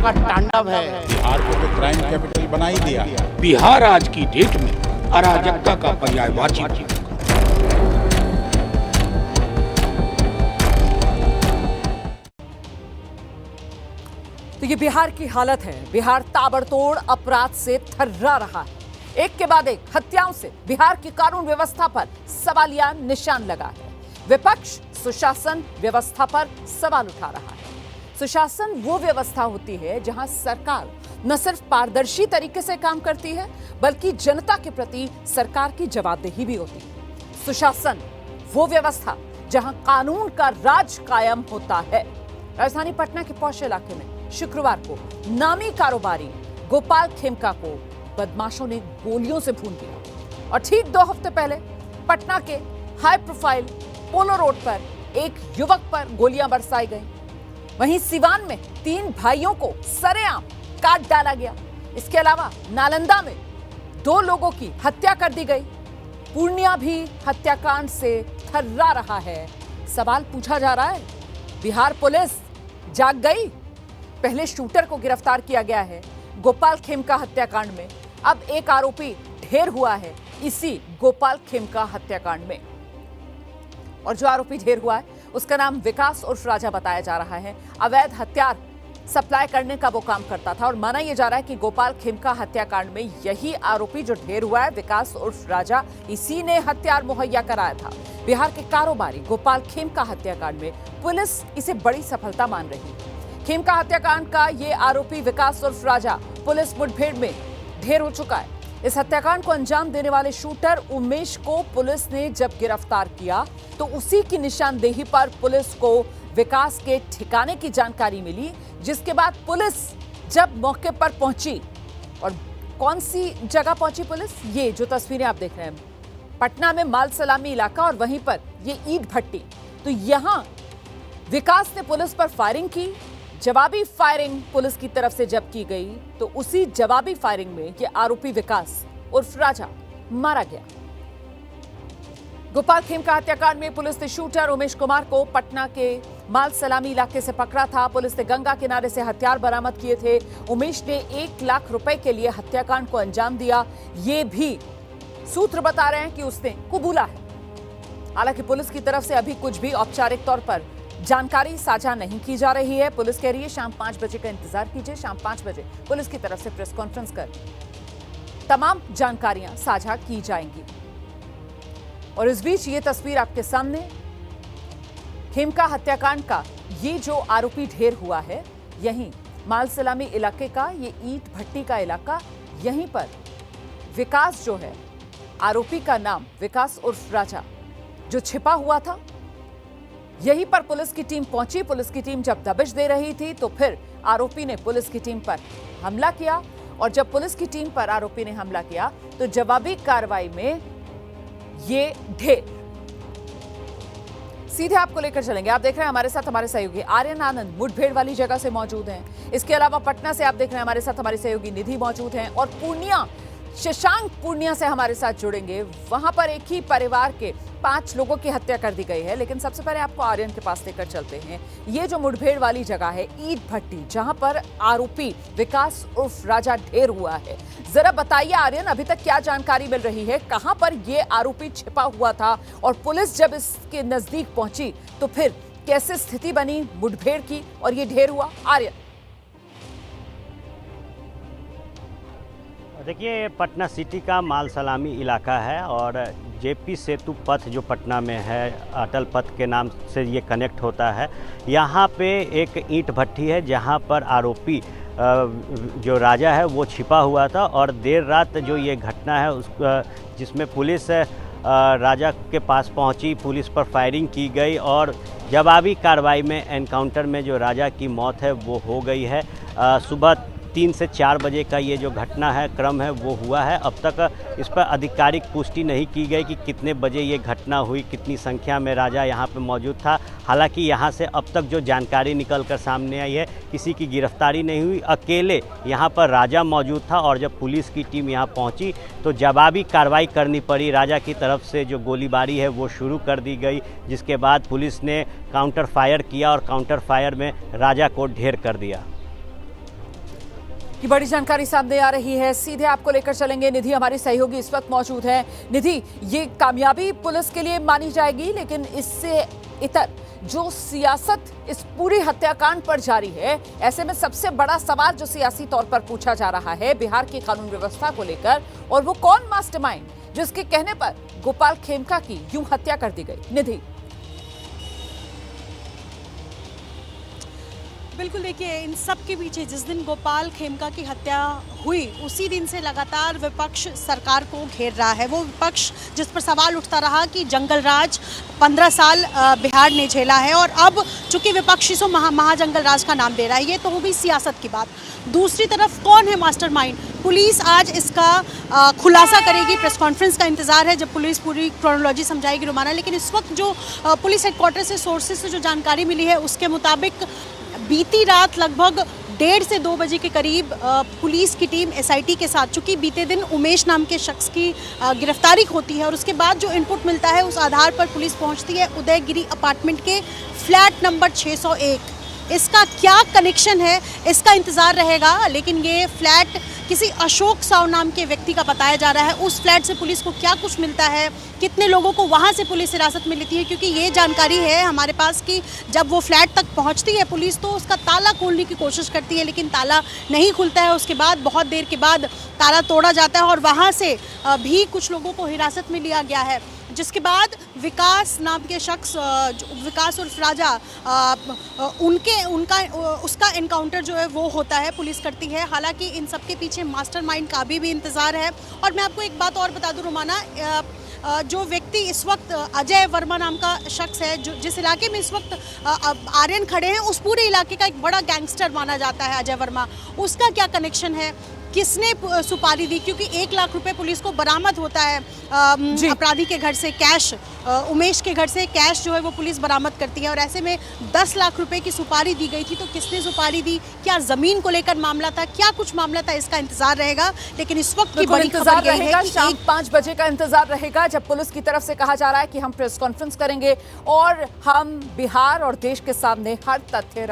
का तांडव है। बिहार को तो क्राइम कैपिटल बना ही दिया। बिहार आज की डेट में अराजकता का पर्यायवाची बन चुका। तो ये बिहार की हालत है। बिहार ताबड़तोड़ अपराध से थर्रा रहा है। एक के बाद एक हत्याओं से बिहार की कानून व्यवस्था पर सवालिया निशान लगा है। विपक्ष सुशासन व्यवस्था पर सवाल उठा रहा है। सुशासन वो व्यवस्था होती है जहां सरकार न सिर्फ पारदर्शी तरीके से काम करती है, बल्कि जनता के प्रति सरकार की जवाबदेही भी होती है। सुशासन वो व्यवस्था जहां कानून का राज कायम होता है। राजधानी पटना के पौष इलाके में शुक्रवार को नामी कारोबारी गोपाल खेमका को बदमाशों ने गोलियों से भून दिया। और ठीक 2 हफ्ते पहले पटना के हाई प्रोफाइल पोलो रोड पर एक युवक पर गोलियां बरसाई गई। वहीं सिवान में 3 भाइयों को सरेआम काट डाला गया। इसके अलावा नालंदा में 2 लोगों की हत्या कर दी गई। पूर्णिया भी हत्याकांड से थर्रा रहा है। सवाल पूछा जा रहा है, बिहार पुलिस जाग गई? पहले शूटर को गिरफ्तार किया गया है गोपाल खेमका हत्याकांड में। अब एक आरोपी ढेर हुआ है इसी गोपाल खेमका हत्याकांड में। और जो आरोपी ढेर हुआ है उसका नाम विकास उर्फ राजा बताया जा रहा है। अवैध हथियार सप्लाई करने का वो काम करता था और माना यह जा रहा है कि गोपाल खेमका हत्याकांड में यही आरोपी जो ढेर हुआ है विकास उर्फ राजा, इसी ने हथियार मुहैया कराया था। बिहार के कारोबारी गोपाल खेमका हत्याकांड में पुलिस इसे बड़ी सफलता मान रही है। खेमका हत्याकांड का ये आरोपी विकास उर्फ राजा पुलिस मुठभेड़ में ढेर हो चुका है। इस हत्याकांड को अंजाम देने वाले शूटर उमेश को पुलिस ने जब गिरफ्तार किया तो उसी की निशानदेही पर पुलिस को विकास के ठिकाने की जानकारी मिली, जिसके बाद पुलिस जब मौके पर पहुंची, और कौन सी जगह पहुंची पुलिस, ये जो तस्वीरें आप देख रहे हैं पटना में माल सलामी इलाका और वहीं पर ये ईंट भट्टी। तो यहां विकास ने पुलिस पर फायरिंग की। जवाबी फायरिंग पुलिस की तरफ से जब की गई तो उसी जवाबी फायरिंग में ये आरोपी विकास उर्फ राजा मारा गया। गोपाल खेमका हत्याकांड में पुलिस ने शूटर उमेश कुमार को पटना के माल सलामी इलाके से पकड़ा था। पुलिस ने गंगा किनारे से हथियार बरामद किए थे। उमेश ने 1 लाख रुपए के लिए हत्याकांड को अंजाम दिया, ये भी सूत्र बता रहे हैं कि उसने कबूला है। हालांकि पुलिस की तरफ से अभी कुछ भी औपचारिक तौर पर जानकारी साझा नहीं की जा रही है। पुलिस कह रही है शाम 5 बजे का इंतजार कीजिए। शाम 5 बजे पुलिस की तरफ से प्रेस कॉन्फ्रेंस कर तमाम जानकारियां साझा की जाएंगी। और इस बीच ये तस्वीर आपके सामने खेमका हत्याकांड का ये जो आरोपी ढेर हुआ है, यहीं माल सलामी इलाके का ये ईंट भट्टी का इलाका, यहीं पर विकास जो है आरोपी का नाम विकास उर्फ राजा जो छिपा हुआ था, यहीं पर पुलिस की टीम पहुंची। पुलिस की टीम जब दबिश दे रही थी तो फिर आरोपी ने पुलिस की टीम पर हमला किया। और जब पुलिस की टीम पर आरोपी ने हमला किया तो जवाबी कार्रवाई में ये ढेर। सीधे आपको लेकर चलेंगे। आप देख रहे हैं हमारे साथ हमारे सहयोगी आर्यन आनंद मुठभेड़ वाली जगह से मौजूद हैं। इसके अलावा पटना से आप देख रहे हैं हमारे साथ हमारे सहयोगी निधि मौजूद हैं। और पूर्णिया, शशांक पूर्णिया से हमारे साथ जुड़ेंगे। वहां पर एक ही परिवार के 5 लोगों की हत्या कर दी गई है। लेकिन सबसे पहले आपको आर्यन के पास लेकर चलते हैं। ये जो मुठभेड़ वाली जगह है ईंट भट्टी, जहां पर आरोपी विकास उर्फ राजा ढेर हुआ है, जरा बताइए आर्यन, अभी तक क्या जानकारी मिल रही है? कहां पर यह आरोपी छिपा हुआ था और पुलिस जब इसके नजदीक पहुंची तो फिर कैसे स्थिति बनी मुठभेड़ की और ये ढेर हुआ? आर्यन। देखिए, पटना सिटी का माल सलामी इलाका है और जेपी सेतु पथ जो पटना में है, अटल पथ के नाम से ये कनेक्ट होता है। यहाँ पे एक ईंट भट्टी है जहाँ पर आरोपी जो राजा है वो छिपा हुआ था। और देर रात जो ये घटना है उस जिसमें पुलिस राजा के पास पहुंची, पुलिस पर फायरिंग की गई और जवाबी कार्रवाई में एनकाउंटर में जो राजा की मौत है वो हो गई है। सुबह 3 से 4 बजे का ये जो घटना है क्रम है वो हुआ है। अब तक इस पर आधिकारिक पुष्टि नहीं की गई कि कितने बजे ये घटना हुई, कितनी संख्या में राजा यहाँ पे मौजूद था। हालांकि यहाँ से अब तक जो जानकारी निकल कर सामने आई है, किसी की गिरफ्तारी नहीं हुई, अकेले यहाँ पर राजा मौजूद था। और जब पुलिस की टीम यहाँ पहुँची तो जवाबी कार्रवाई करनी पड़ी। राजा की तरफ से जो गोलीबारी है वो शुरू कर दी गई, जिसके बाद पुलिस ने काउंटर फायर किया और काउंटर फायर में राजा को ढेर कर दिया। की बड़ी जानकारी सामने आ रही है, सीधे आपको लेकर चलेंगे। निधि हमारी सहयोगी इस वक्त मौजूद है। निधि, ये कामयाबी पुलिस के लिए मानी जाएगी, लेकिन इससे इतर जो सियासत इस पूरी हत्याकांड पर जारी है, ऐसे में सबसे बड़ा सवाल जो सियासी तौर पर पूछा जा रहा है बिहार की कानून व्यवस्था को लेकर, और वो कौन मास्टरमाइंड जिसके कहने पर गोपाल खेमका की यूं हत्या कर दी गई। निधि। बिल्कुल, देखिए, इन सब के पीछे जिस दिन गोपाल खेमका की हत्या हुई उसी दिन से लगातार विपक्ष सरकार को घेर रहा है। वो विपक्ष जिस पर सवाल उठता रहा कि जंगल राज 15 साल बिहार ने झेला है, और अब चूंकि विपक्ष इसको महाजंगल राज का नाम दे रहा है, ये तो हो गई सियासत की बात। दूसरी तरफ कौन है मास्टरमाइंड? पुलिस आज इसका खुलासा करेगी, प्रेस कॉन्फ्रेंस का इंतजार है जब पुलिस पूरी क्रोनोलॉजी समझाएगी रोमाना। लेकिन इस वक्त जो पुलिस हेडक्वार्टर से सोर्सेज से जो जानकारी मिली है उसके मुताबिक बीती रात लगभग 1:30 से 2 बजे के करीब पुलिस की टीम SIT के साथ, चूंकि बीते दिन उमेश नाम के शख्स की गिरफ्तारी होती है और उसके बाद जो इनपुट मिलता है उस आधार पर पुलिस पहुंचती है उदयगिरी अपार्टमेंट के फ्लैट नंबर 601। इसका क्या कनेक्शन है इसका इंतज़ार रहेगा, लेकिन ये फ्लैट किसी अशोक साव नाम के व्यक्ति का बताया जा रहा है। उस फ्लैट से पुलिस को क्या कुछ मिलता है, कितने लोगों को वहाँ से पुलिस हिरासत में लेती है, क्योंकि ये जानकारी है हमारे पास कि जब वो फ्लैट तक पहुँचती है पुलिस तो उसका ताला खोलने की कोशिश करती है, लेकिन ताला नहीं खुलता है। उसके बाद बहुत देर के बाद ताला तोड़ा जाता है और वहाँ से भी कुछ लोगों को हिरासत में लिया गया है, जिसके बाद विकास नाम के शख्स, विकास उर्फ राजा, उसका एनकाउंटर जो है वो होता है, पुलिस करती है। हालांकि इन सब के पीछे मास्टरमाइंड का भी इंतज़ार है। और मैं आपको एक बात और बता दूं रोमाना, जो व्यक्ति इस वक्त अजय वर्मा नाम का शख्स है, जो जिस इलाके में इस वक्त आर्यन खड़े हैं, उस पूरे इलाके का एक बड़ा गैंगस्टर माना जाता है अजय वर्मा। उसका क्या कनेक्शन है, किसने सुपारी दी, क्योंकि 1 लाख रुपए पुलिस को बरामद होता है अपराधी के घर से, कैश, उमेश के घर से कैश जो है वो पुलिस बरामद करती है, और ऐसे में 10 लाख रुपए की सुपारी दी गई थी। तो किसने सुपारी दी, क्या जमीन को लेकर मामला था, क्या कुछ मामला था, इसका इंतजार रहेगा। लेकिन इस वक्त की बड़ी खबर यह है कि शाम 5 बजे का इंतजार रहेगा, जब पुलिस की तरफ से कहा जा रहा है कि हम प्रेस कॉन्फ्रेंस करेंगे और हम बिहार और देश के सामने हर तथ्य रखेंगे।